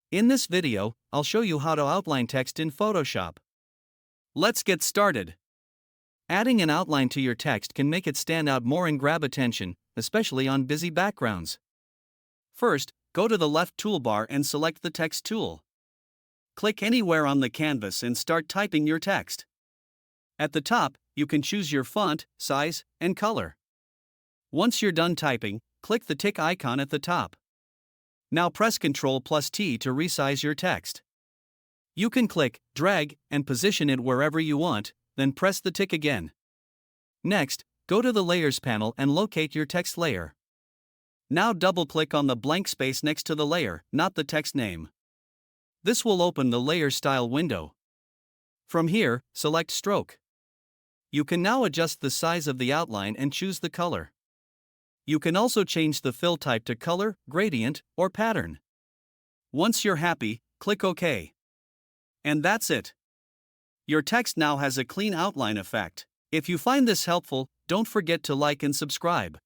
In this video, I'll show you how to outline text in Photoshop. Let's get started. Adding an outline to your text can make it stand out more and grab attention, especially on busy backgrounds. First, go to the left toolbar and select the Text tool. Click anywhere on the canvas and start typing your text. At the top, you can choose your font, size, and color. Once you're done typing, click the tick icon at the top. Now press Ctrl+T to resize your text. You can click, drag, and position it wherever you want, then press the tick again. Next, go to the Layers panel and locate your text layer. Now double-click on the blank space next to the layer, not the text name. This will open the Layer Style window. From here, select Stroke. You can now adjust the size of the outline and choose the color. You can also change the fill type to color, gradient, or pattern. Once you're happy, click OK. And that's it. Your text now has a clean outline effect. If you find this helpful, don't forget to like and subscribe.